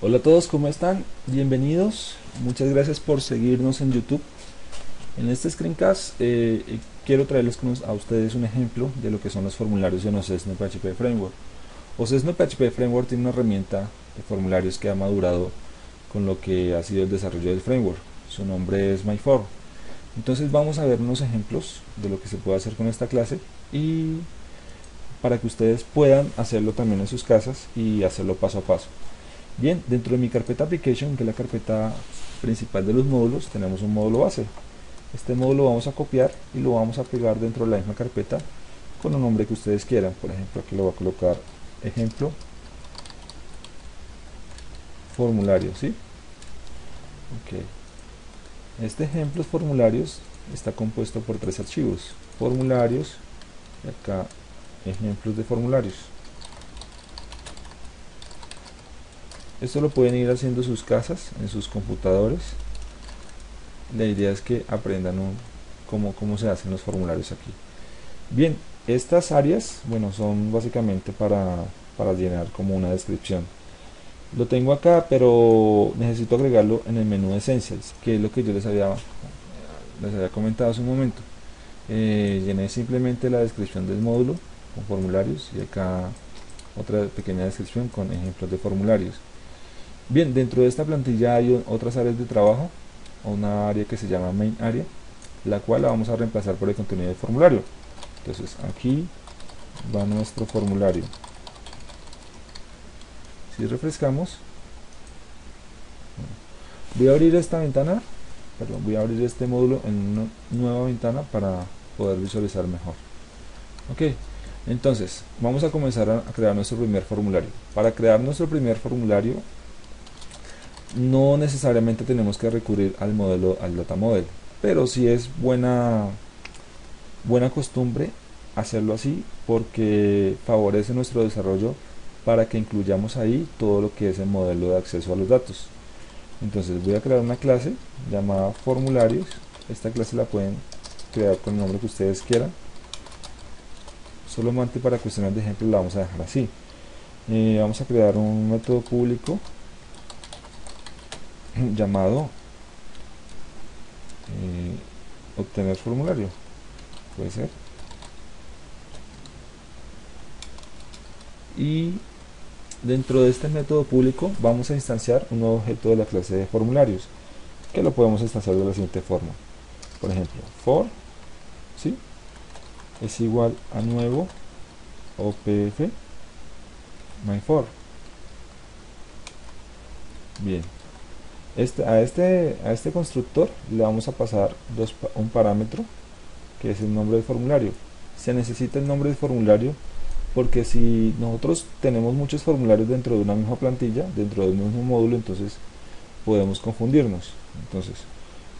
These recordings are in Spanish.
Hola a todos, ¿cómo están? Bienvenidos. Muchas gracias por seguirnos en YouTube. En este screencast quiero traerles a ustedes un ejemplo de lo que son los formularios en OSESNO PHP Framework. OSESNO PHP Framework tiene una herramienta de formularios que ha madurado con lo que ha sido el desarrollo del framework. Su nombre es MyForm. Entonces vamos a ver unos ejemplos de lo que se puede hacer con esta clase y para que ustedes puedan hacerlo también en sus casas y hacerlo paso a paso. Bien, dentro de mi carpeta application, que es la carpeta principal de los módulos, tenemos un módulo base. Este módulo lo vamos a copiar y lo vamos a pegar dentro de la misma carpeta con un nombre que ustedes quieran. Por ejemplo, aquí lo voy a colocar ejemplo formulario, ¿sí? Ok. Este ejemplo formularios está compuesto por tres archivos: formularios y acá ejemplos de formularios. Esto lo pueden ir haciendo en sus casas, en sus computadores. La idea es que aprendan cómo se hacen los formularios aquí. Bien, estas áreas, bueno, son básicamente para llenar como una descripción. Lo tengo acá, pero necesito agregarlo en el menú Essentials, que es lo que yo les había comentado hace un momento. Llené simplemente la descripción del módulo con formularios y acá otra pequeña descripción con ejemplos de formularios. Bien, dentro de esta plantilla hay otras áreas de trabajo, una área que se llama Main Area, la cual la vamos a reemplazar por el contenido del formulario. Entonces aquí va nuestro formulario. Si refrescamos, voy a abrir esta ventana, perdón, voy a abrir este módulo en una nueva ventana para poder visualizar mejor. Ok, entonces vamos a comenzar a crear nuestro primer formulario. Para crear nuestro primer formulario no necesariamente tenemos que recurrir al modelo, al data model, pero sí es buena costumbre hacerlo así porque favorece nuestro desarrollo para que incluyamos ahí todo lo que es el modelo de acceso a los datos. Entonces voy a crear una clase llamada formularios. Esta clase la pueden crear con el nombre que ustedes quieran. Solamente para cuestiones de ejemplo la vamos a dejar así. Vamos a crear un método público llamado obtener formulario. Puede ser. Y dentro de este método público vamos a instanciar un nuevo objeto de la clase de formularios, que lo podemos instanciar de la siguiente forma. Por ejemplo, for, ¿sí?, es igual a nuevo opf myfor. Bien, a este constructor le vamos a pasar un parámetro que es el nombre del formulario. Se necesita el nombre del formulario porque si nosotros tenemos muchos formularios dentro de una misma plantilla, dentro de un mismo módulo, entonces podemos confundirnos. Entonces,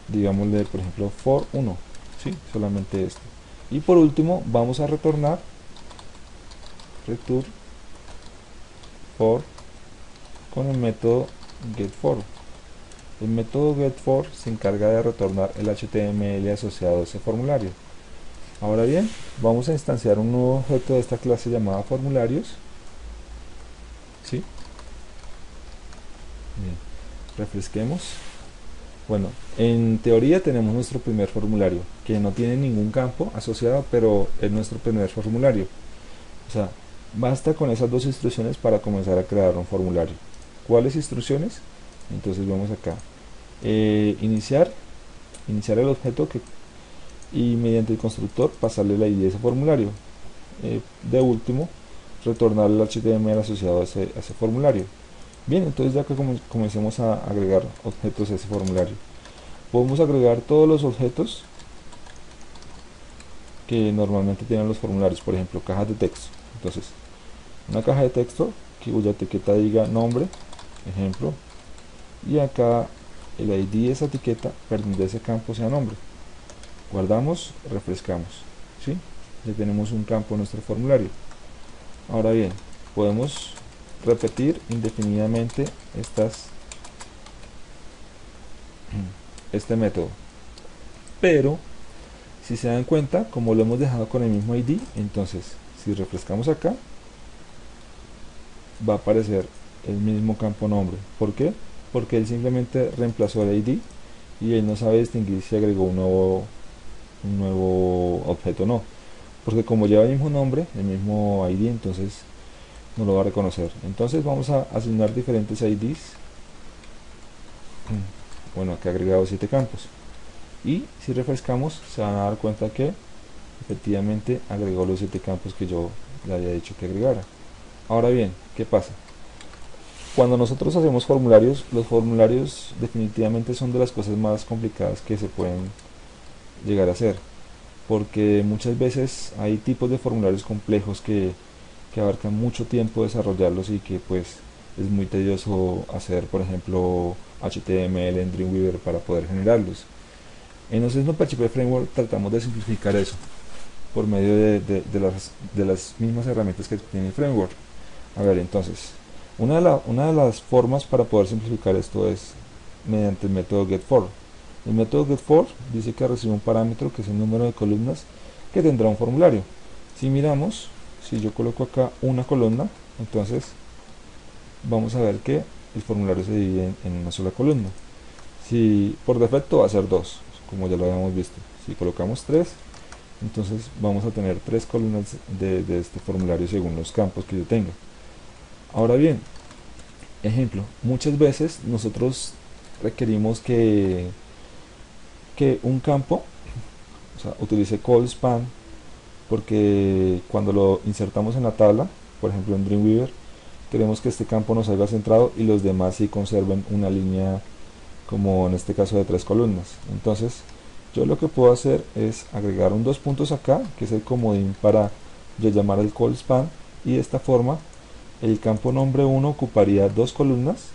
digámosle por ejemplo for 1, ¿sí?, solamente este. Y por último vamos a retornar return for con el método getFor. El método getFor se encarga de retornar el HTML asociado a ese formulario. Ahora bien, vamos a instanciar un nuevo objeto de esta clase llamada formularios. ¿Sí? Bien. Refresquemos. Bueno, en teoría tenemos nuestro primer formulario, que no tiene ningún campo asociado, pero es nuestro primer formulario. O sea, basta con esas dos instrucciones para comenzar a crear un formulario. ¿Cuáles instrucciones? Entonces vamos acá. Iniciar el objeto y mediante el constructor pasarle la ID de ese formulario. De último, retornar el HTML asociado a ese formulario. Bien, entonces ya que comencemos a agregar objetos a ese formulario, podemos agregar todos los objetos que normalmente tienen los formularios. Por ejemplo, cajas de texto. Entonces, una caja de texto cuya etiqueta diga nombre, ejemplo, y acá el ID de esa etiqueta, perdón, de ese campo sea nombre. Guardamos, refrescamos, ¿sí? Ya tenemos un campo en nuestro formulario. Ahora bien, podemos repetir indefinidamente este método, pero si se dan cuenta, como lo hemos dejado con el mismo ID, entonces si refrescamos acá va a aparecer el mismo campo nombre. ¿Por qué? Porque él simplemente reemplazó el ID y él no sabe distinguir si agregó un nuevo objeto o no. Porque como lleva el mismo nombre, el mismo ID, entonces no lo va a reconocer. Entonces vamos a asignar diferentes IDs. Bueno, aquí he agregado 7 campos. Y si refrescamos, se van a dar cuenta que efectivamente agregó los 7 campos que yo le había dicho que agregara. Ahora bien, ¿qué pasa? Cuando nosotros hacemos formularios, los formularios definitivamente son de las cosas más complicadas que se pueden llegar a hacer, porque muchas veces hay tipos de formularios complejos que abarcan mucho tiempo desarrollarlos y que pues es muy tedioso hacer, por ejemplo, HTML en Dreamweaver para poder generarlos. En Osesno PHP Framework tratamos de simplificar eso por medio de las mismas herramientas que tiene el framework. A ver, entonces, una de las formas para poder simplificar esto es mediante el método getFor. El método getFor dice que recibe un parámetro que es el número de columnas que tendrá un formulario. Si miramos, si yo coloco acá una columna, entonces vamos a ver que el formulario se divide en una sola columna. Si por defecto va a ser 2, como ya lo habíamos visto. Si colocamos 3, entonces vamos a tener 3 columnas de este formulario según los campos que yo tenga. Ahora bien, ejemplo, muchas veces nosotros requerimos que un campo, o sea, utilice call span, porque cuando lo insertamos en la tabla, por ejemplo en Dreamweaver, queremos que este campo nos salga centrado y los demás sí conserven una línea, como en este caso de 3 columnas. Entonces yo lo que puedo hacer es agregar un 2 puntos acá, que es el comodín para yo llamar el call span, y de esta forma el campo nombre 1 ocuparía 2 columnas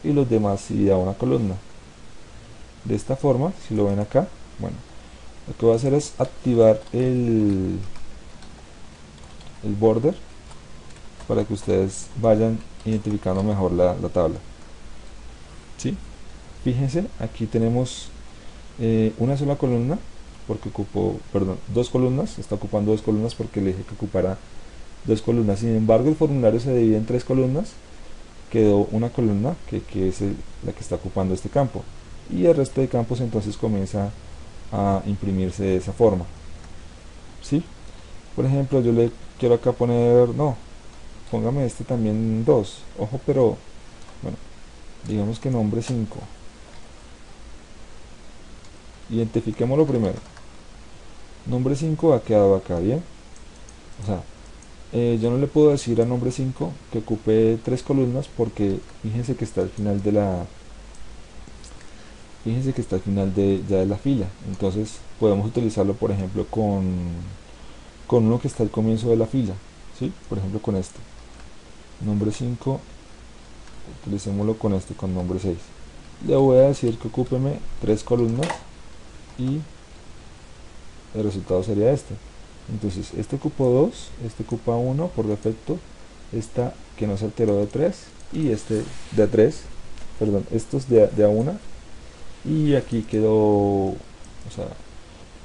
y los demás iría una columna. De esta forma, si lo ven acá, bueno, lo que voy a hacer es activar el border para que ustedes vayan identificando mejor la tabla. ¿Sí? Fíjense, aquí tenemos una sola columna, porque ocupó, perdón, 2 columnas, está ocupando 2 columnas porque le dije que ocupara 2 columnas. Sin embargo, el formulario se divide en 3 columnas, quedó una columna que es la que está ocupando este campo, y el resto de campos entonces comienza a imprimirse de esa forma. ¿Sí? Por ejemplo, yo le quiero acá poner, no, póngame este también 2, ojo, pero bueno, digamos que nombre 5. Identifiquémoslo primero. Nombre 5 ha quedado acá, ¿bien? O sea, yo no le puedo decir a nombre 5 que ocupe 3 columnas porque fíjense que está al final de la fíjense que está al final ya de la fila. Entonces podemos utilizarlo, por ejemplo, con uno que está al comienzo de la fila, ¿sí? Por ejemplo, con este nombre 5, utilicémoslo con este, con nombre 6. Le voy a decir que ocúpeme 3 columnas y el resultado sería este. Entonces este ocupó 2, este ocupa 1 por defecto, esta que no se alteró de 3 y este de 3, perdón, estos de A1, y aquí quedó, o sea,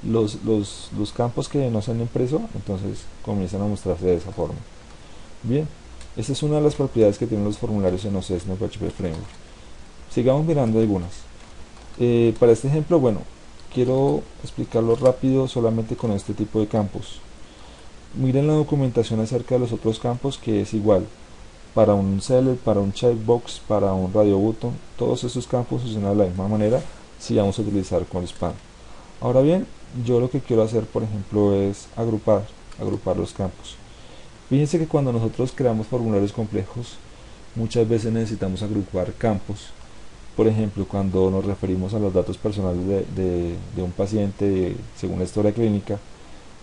los campos que no se han impreso entonces comienzan a mostrarse de esa forma. Bien, esta es una de las propiedades que tienen los formularios en Osesno PHP Framework. Sigamos mirando algunas. Para este ejemplo, bueno, quiero explicarlo rápido solamente con este tipo de campos. Miren la documentación acerca de los otros campos, que es igual para un seller, para un checkbox, para un radio button. Todos esos campos funcionan de la misma manera si vamos a utilizar con span. Ahora bien, yo lo que quiero hacer, por ejemplo, es agrupar los campos. Fíjense que cuando nosotros creamos formularios complejos, muchas veces necesitamos agrupar campos. Por ejemplo, cuando nos referimos a los datos personales de un paciente según la historia clínica,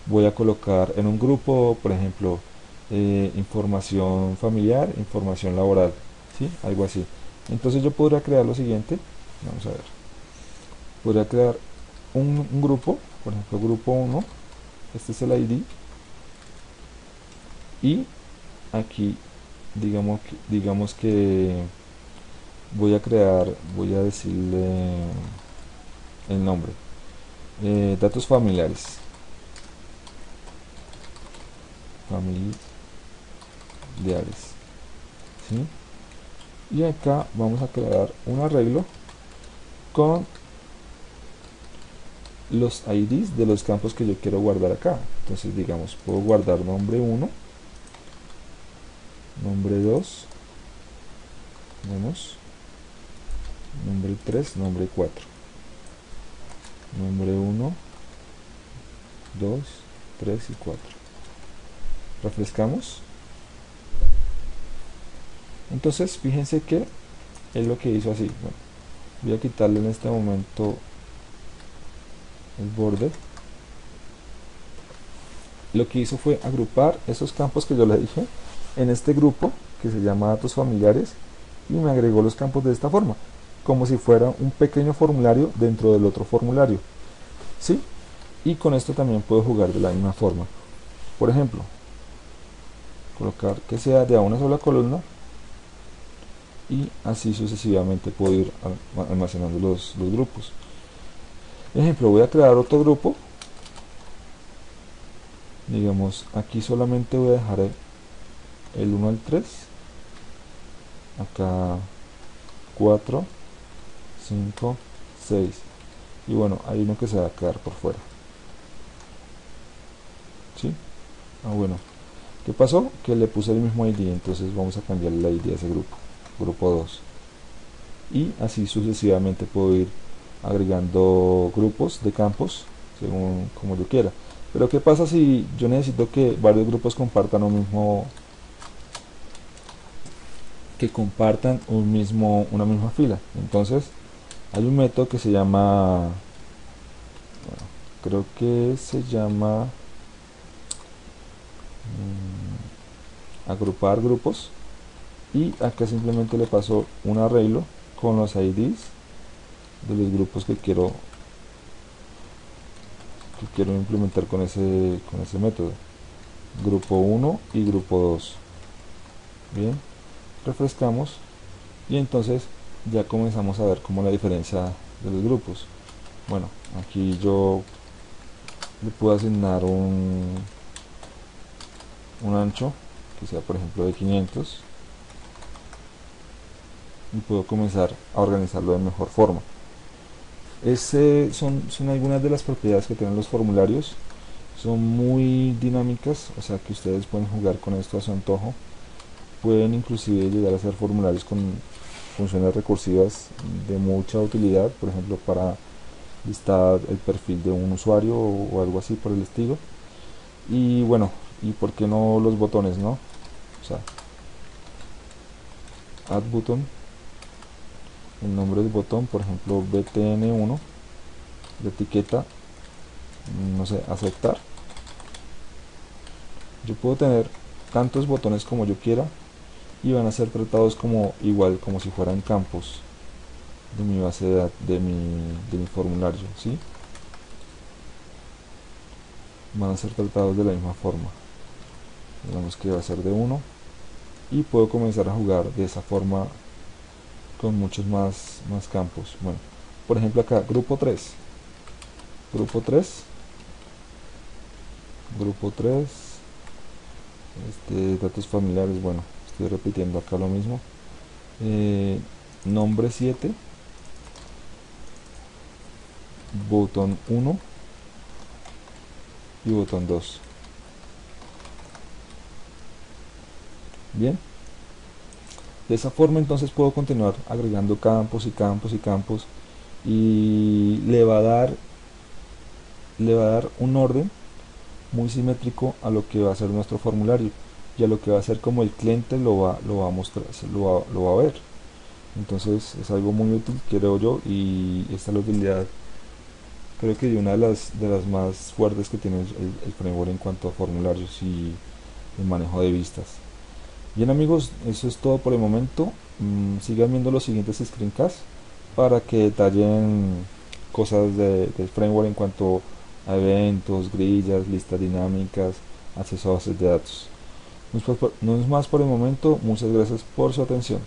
voy a colocar en un grupo, por ejemplo, información familiar, información laboral, ¿sí? Algo así. Entonces yo podría crear lo siguiente, vamos a ver, podría crear un grupo, por ejemplo, grupo 1, este es el ID, y aquí digamos que voy a decirle el nombre, datos familiares, ¿sí? y acá vamos a crear un arreglo con los IDs de los campos que yo quiero guardar acá. Entonces digamos, puedo guardar nombre 1, nombre 2, vemos, nombre 3, nombre 4, nombre 1, 2, 3 y 4. Refrescamos. Entonces fíjense que es lo que hizo así. Bueno, voy a quitarle en este momento el borde. Lo que hizo fue agrupar esos campos que yo le dije en este grupo que se llama datos familiares, y me agregó los campos de esta forma, como si fuera un pequeño formulario dentro del otro formulario, ¿sí? Y con esto también puedo jugar de la misma forma. Por ejemplo, colocar que sea de a una sola columna, y así sucesivamente puedo ir almacenando los grupos. Ejemplo, voy a crear otro grupo. Digamos, aquí solamente voy a dejar el 1 al 3, acá 4, 5, 6, y bueno, hay uno que se va a quedar por fuera, ¿sí? Bueno, ¿qué pasó? Que le puse el mismo ID, entonces vamos a cambiarle la ID a ese grupo, grupo 2, y así sucesivamente puedo ir agregando grupos de campos según como yo quiera. Pero ¿qué pasa si yo necesito que varios grupos compartan una misma fila? Entonces hay un método que se llama, bueno, creo que se llama agrupar grupos, y acá simplemente le paso un arreglo con los IDs de los grupos que quiero implementar con ese método, grupo 1 y grupo 2. Bien, refrescamos y entonces ya comenzamos a ver como la diferencia de los grupos. Bueno, aquí yo le puedo asignar un ancho que sea por ejemplo de 500, y puedo comenzar a organizarlo de mejor forma. Son algunas de las propiedades que tienen los formularios. Son muy dinámicas, o sea que ustedes pueden jugar con esto a su antojo. Pueden inclusive llegar a hacer formularios con funciones recursivas de mucha utilidad, por ejemplo para listar el perfil de un usuario o algo así por el estilo. Y bueno, y por qué no los botones, ¿no? O sea, add button, el nombre del botón, por ejemplo btn1, de etiqueta, no sé, aceptar. Yo puedo tener tantos botones como yo quiera, y van a ser tratados como igual, como si fueran campos de mi base de datos, de mi formulario, ¿sí? Van a ser tratados de la misma forma. Digamos que va a ser de 1, y puedo comenzar a jugar de esa forma con muchos más campos. Bueno, por ejemplo acá, grupo 3, grupo 3, grupo 3, datos familiares, bueno, estoy repitiendo acá lo mismo. Nombre 7, botón 1 y botón 2. Bien, de esa forma entonces puedo continuar agregando campos y campos y campos, y le va a dar un orden muy simétrico a lo que va a ser nuestro formulario y a lo que va a ser como el cliente lo va a mostrar, lo va a ver. Entonces es algo muy útil, creo yo, y esta es la utilidad, creo que una de las más fuertes que tiene el framework en cuanto a formularios y el manejo de vistas. Bien amigos, eso es todo por el momento. Sigan viendo los siguientes screencasts para que detallen cosas del framework en cuanto a eventos, grillas, listas dinámicas, acceso a bases de datos. No es más por el momento, muchas gracias por su atención.